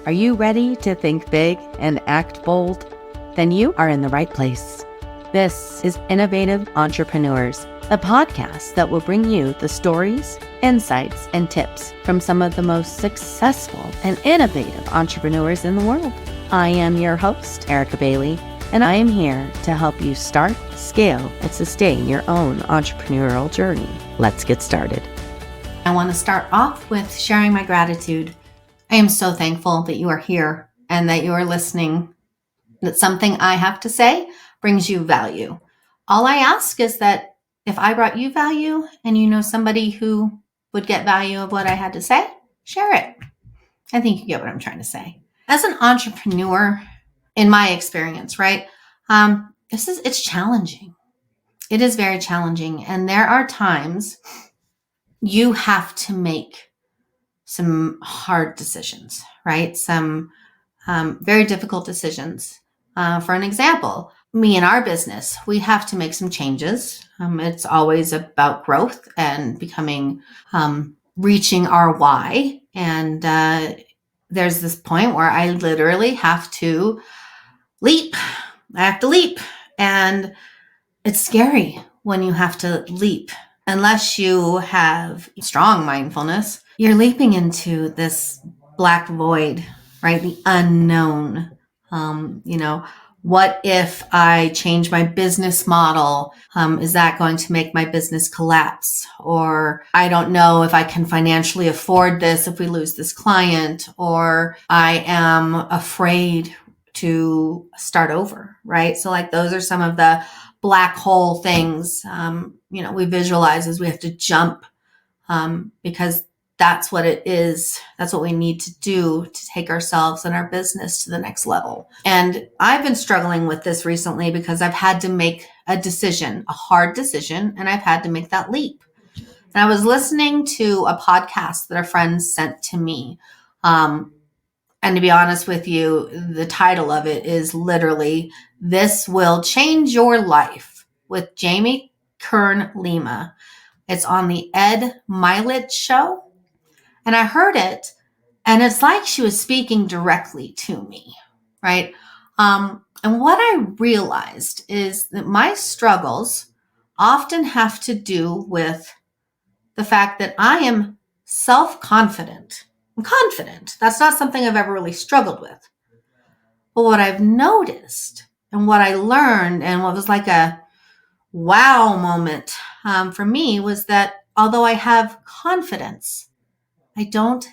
Are you ready to think big and act bold? Then you are in the right place. This is Innovative Entrepreneurs, a podcast that will bring you the stories, insights, and tips from some of the most successful and innovative entrepreneurs in the world. I am your host, Erica Bailey, and I am here to help you start, scale, and sustain your own entrepreneurial journey. Let's get started. I want to start off with sharing my gratitude. I am so thankful that you are here and that you are listening, that something I have to say brings you value. All I ask is that if I brought you value and you know somebody who would get value of what I had to say, share it. I think you get what I'm trying to say. As an entrepreneur, in my experience, right, it's challenging. It is very challenging. And there are times you have to make some hard decisions, right? Some very difficult decisions. For an example, me and our business, we have to make some changes. It's always about growth and reaching our why. And there's this point where I literally have to leap. I have to leap. And it's scary when you have to leap. Unless you have strong mindfulness, you're leaping into this black void, right? The unknown. What if I change my business model? Is that going to make my business collapse? Or I don't know if I can financially afford this if we lose this client, or I am afraid to start over, right? So like those are some of the black hole things, we visualize as we have to jump because that's what it is. That's what we need to do to take ourselves and our business to the next level. And I've been struggling with this recently because I've had to make a decision, a hard decision, and I've had to make that leap. And I was listening to a podcast that a friend sent to me. And to be honest with you, the title of it is literally, "This Will Change Your Life" with Jamie Kern Lima. It's on the Ed Milet show. And I heard it, and it's like she was speaking directly to me, right? And what I realized is that my struggles often have to do with the fact that I am self-confident. I'm confident. That's not something I've ever really struggled with. But what I've noticed and what I learned and what was like a wow moment for me was that although I have confidence, I don't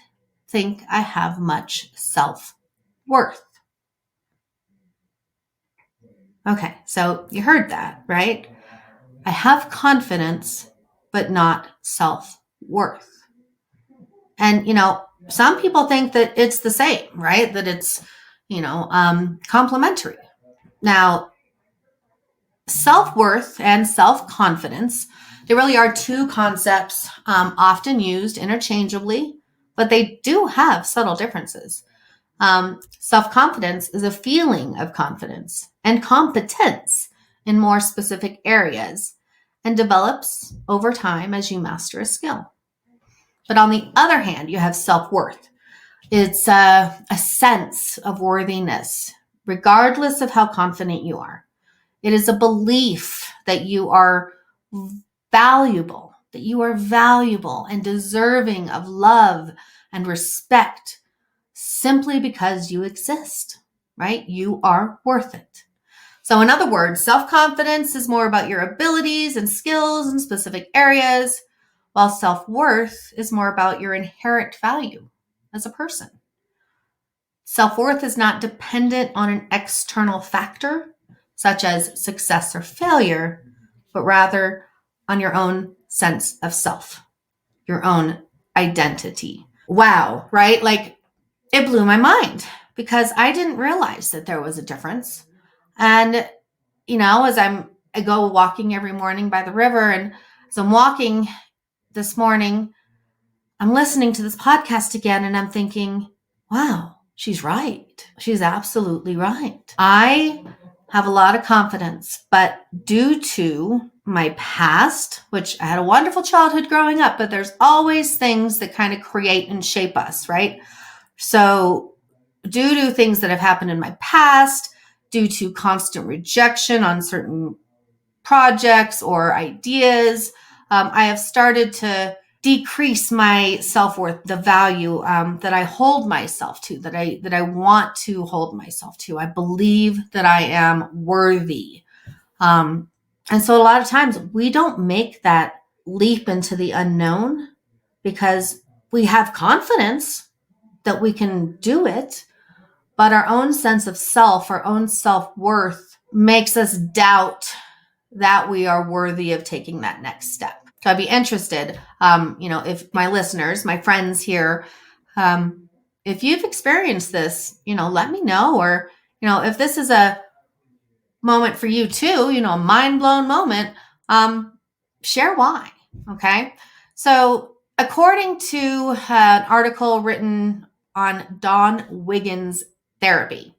think I have much self-worth. Okay, so you heard that, right? I have confidence, but not self-worth. And, some people think that it's the same, right? That it's, complementary. Now, self-worth and self-confidence, they really are two concepts often used interchangeably, but they do have subtle differences. Self-confidence is a feeling of confidence and competence in more specific areas and develops over time as you master a skill. But on the other hand, you have self-worth. It's a sense of worthiness, regardless of how confident you are. It is a belief that you are valuable and deserving of love and respect simply because you exist, right? You are worth it. So in other words, self-confidence is more about your abilities and skills in specific areas, while self-worth is more about your inherent value as a person. Self-worth is not dependent on an external factor, such as success or failure, but rather on your own sense of self, your own identity. Wow, right? Like it blew my mind because I didn't realize that there was a difference. And, as I go walking every morning by the river, and as I'm walking this morning, I'm listening to this podcast again and I'm thinking, wow, she's right. She's absolutely right. I have a lot of confidence, but due to my past, which I had a wonderful childhood growing up, but there's always things that kind of create and shape us, right? So due to things that have happened in my past, due to constant rejection on certain projects or ideas, I have started to decrease my self-worth, the value that I hold myself to, that I want to hold myself to. I believe that I am worthy. And so a lot of times we don't make that leap into the unknown because we have confidence that we can do it, but our own sense of self, our own self-worth makes us doubt that we are worthy of taking that next step. So I'd be interested, if my listeners, my friends here, if you've experienced this, let me know. Or, if this is a moment for you too, a mind blown moment, share why. Okay. So according to an article written on Don Wiggins therapy,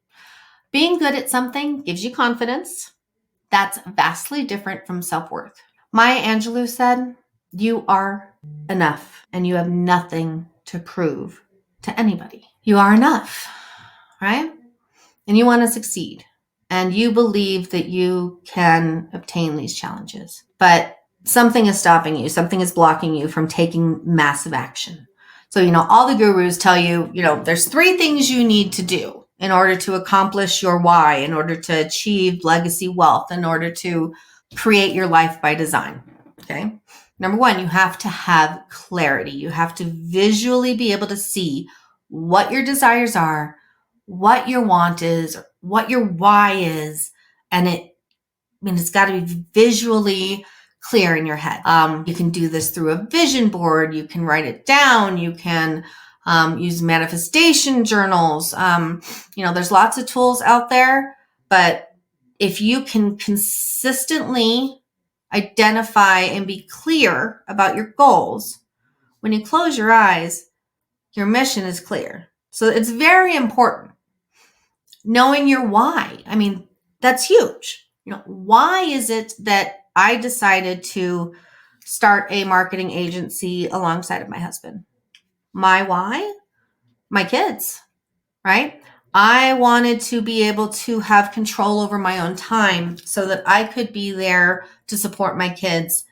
being good at something gives you confidence. That's vastly different from self-worth. Maya Angelou said, "You are enough and you have nothing to prove to anybody. You are enough, right? And you want to succeed. And you believe that you can obtain these challenges. But something is stopping you. Something is blocking you from taking massive action." So, all the gurus tell you, there's 3 things you need to do in order to accomplish your why, in order to achieve legacy wealth, in order to create your life by design. Okay. Number 1, you have to have clarity. You have to visually be able to see what your desires are, what your want is, what your why is, and it's got to be visually clear in your head. You can do this through a vision board. You can write it down. You can use manifestation journals. There's lots of tools out there, but if you can consistently identify and be clear about your goals, when you close your eyes, your mission is clear. So it's very important. Knowing your why. That's huge. Why is it that I decided to start a marketing agency alongside of my husband? My why? My kids, right? I wanted to be able to have control over my own time so that I could be there to support my kids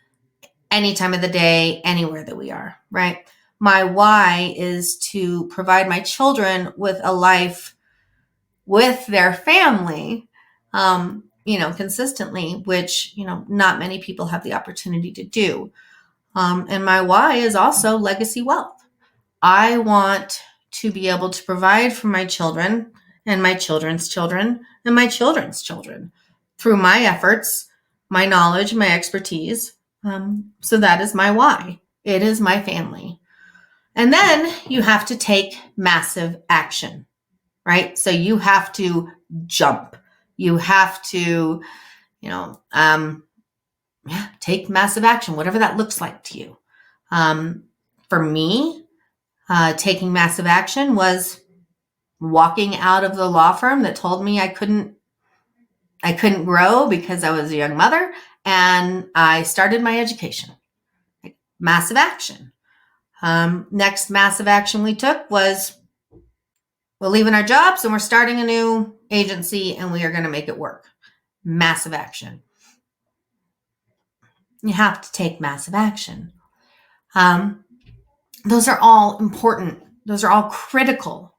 any time of the day, anywhere that we are, right? My why is to provide my children with a life with their family, consistently, which, not many people have the opportunity to do. And my why is also legacy wealth. I want to be able to provide for my children and my children's children and my children's children through my efforts, my knowledge, my expertise. So that is my why. It is my family. And then you have to take massive action, right? So you have to jump. You have to, take massive action, whatever that looks like to you. For me, taking massive action was walking out of the law firm that told me I couldn't grow because I was a young mother, and I started my education. Massive action. Next massive action we took was we're leaving our jobs and we're starting a new agency and we are going to make it work. Massive action. You have to take massive action. Those are all important. Those are all critical,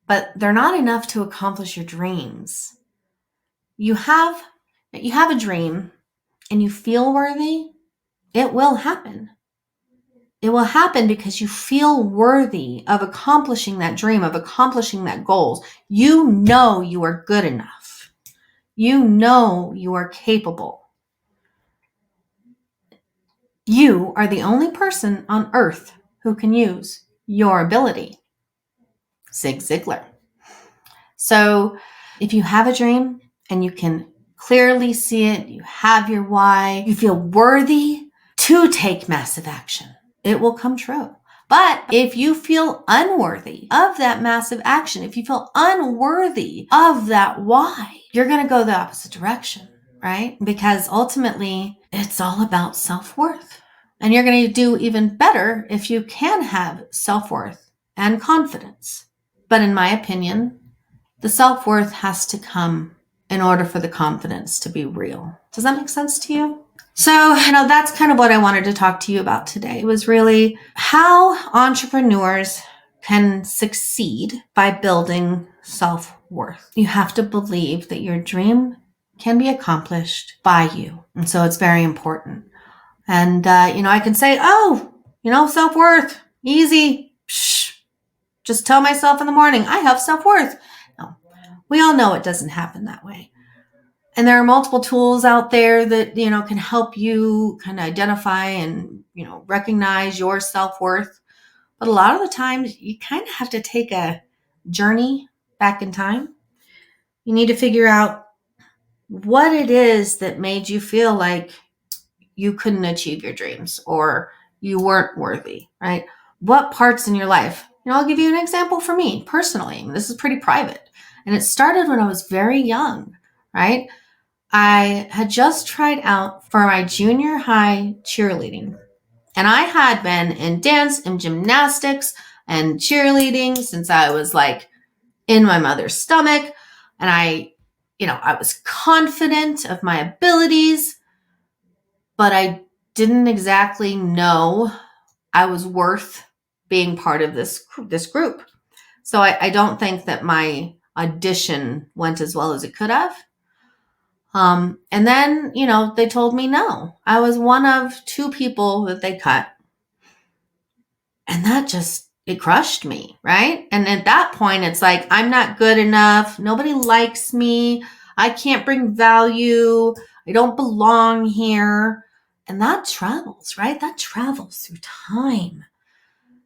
but they're not enough to accomplish your dreams. You have a dream and you feel worthy, it will happen. It will happen because you feel worthy of accomplishing that dream, of accomplishing that goal. You know you are good enough. You know you are capable. You are the only person on earth who can use your ability. Zig Ziglar. So if you have a dream and you can clearly see it, you have your why, you feel worthy to take massive action, it will come true. But if you feel unworthy of that massive action, if you feel unworthy of that why, you're going to go the opposite direction, right? Because ultimately, it's all about self-worth. And you're going to do even better if you can have self-worth and confidence. But in my opinion, the self-worth has to come in order for the confidence to be real. Does that make sense to you? So, that's kind of what I wanted to talk to you about today, was really how entrepreneurs can succeed by building self-worth. You have to believe that your dream can be accomplished by you. And so it's very important. And, I can say, self-worth, easy. Psh, just tell myself in the morning, I have self-worth. No, we all know it doesn't happen that way. And there are multiple tools out there that, can help you kind of identify and, recognize your self-worth. But a lot of the times you kind of have to take a journey back in time. You need to figure out what it is that made you feel like you couldn't achieve your dreams or you weren't worthy, right? What parts in your life? I'll give you an example for me personally. This is pretty private. And it started when I was very young, right? I had just tried out for my junior high cheerleading. And I had been in dance and gymnastics and cheerleading since I was like in my mother's stomach. And I was confident of my abilities, but I didn't exactly know I was worth being part of this group. So I don't think that my audition went as well as it could have. And then, they told me no. I was one of 2 people that they cut. And that it crushed me, right? And at that point, it's like, I'm not good enough. Nobody likes me. I can't bring value. I don't belong here. And that travels, right? That travels through time.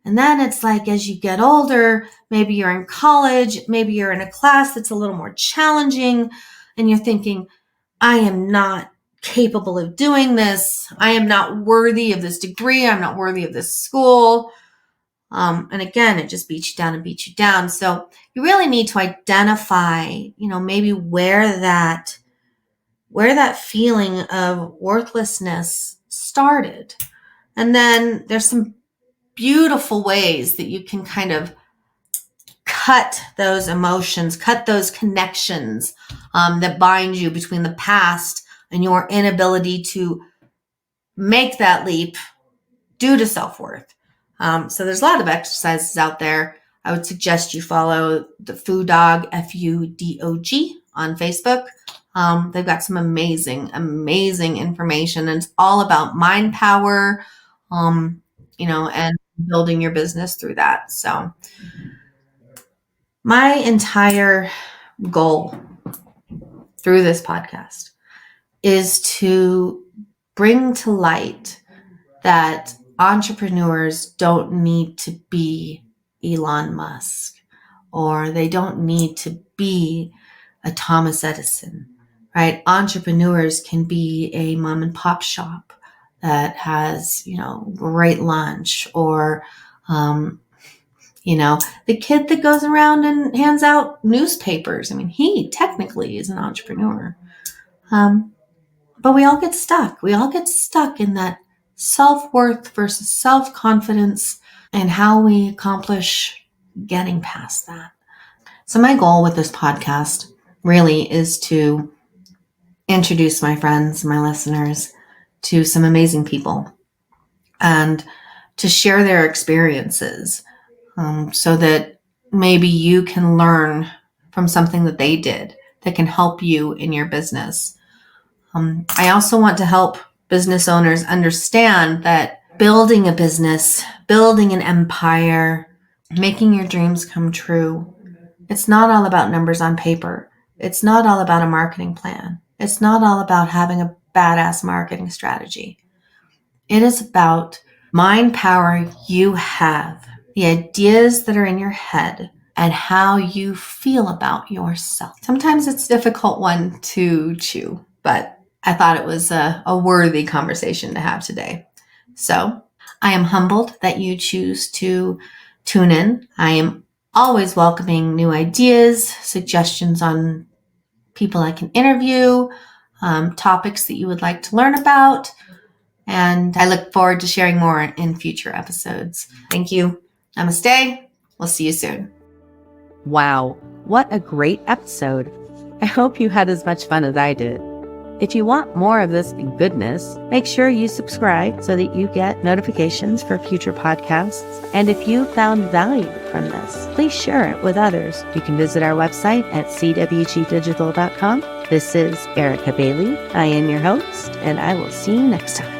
And then it's like, as you get older, maybe you're in college, maybe you're in a class that's a little more challenging, and you're thinking, I am not capable of doing this. I am not worthy of this degree. I'm not worthy of this school. And again, it just beats you down and beats you down. So you really need to identify, maybe where that feeling of worthlessness started. And then there's some beautiful ways that you can kind of cut those emotions, cut those connections that bind you between the past and your inability to make that leap due to self-worth. So there's a lot of exercises out there. I would suggest you follow the FUDOG, FUDOG on Facebook. They've got some amazing, amazing information, and it's all about mind power, and building your business through that. So my entire goal through this podcast is to bring to light that entrepreneurs don't need to be Elon Musk, or they don't need to be a Thomas Edison, right? Entrepreneurs can be a mom and pop shop that has, great lunch, or, the kid that goes around and hands out newspapers. I mean, he technically is an entrepreneur. But we all get stuck. We all get stuck in that self-worth versus self-confidence and how we accomplish getting past that. So my goal with this podcast really is to introduce my friends, my listeners, to some amazing people and to share their experiences, so that maybe you can learn from something that they did that can help you in your business. I also want to help business owners understand that building a business, building an empire, making your dreams come true, it's not all about numbers on paper. It's not all about a marketing plan. It's not all about having a badass marketing strategy. It is about mind power you have, the ideas that are in your head, and how you feel about yourself. Sometimes it's a difficult one to chew, but I thought it was a worthy conversation to have today. So I am humbled that you choose to tune in. I am always welcoming new ideas, suggestions on people I can interview, topics that you would like to learn about. And I look forward to sharing more in future episodes. Thank you. Namaste. We'll see you soon. Wow, what a great episode. I hope you had as much fun as I did. If you want more of this goodness, make sure you subscribe so that you get notifications for future podcasts. And if you found value from this, please share it with others. You can visit our website at cwgdigital.com. This is Erica Bailey. I am your host, and I will see you next time.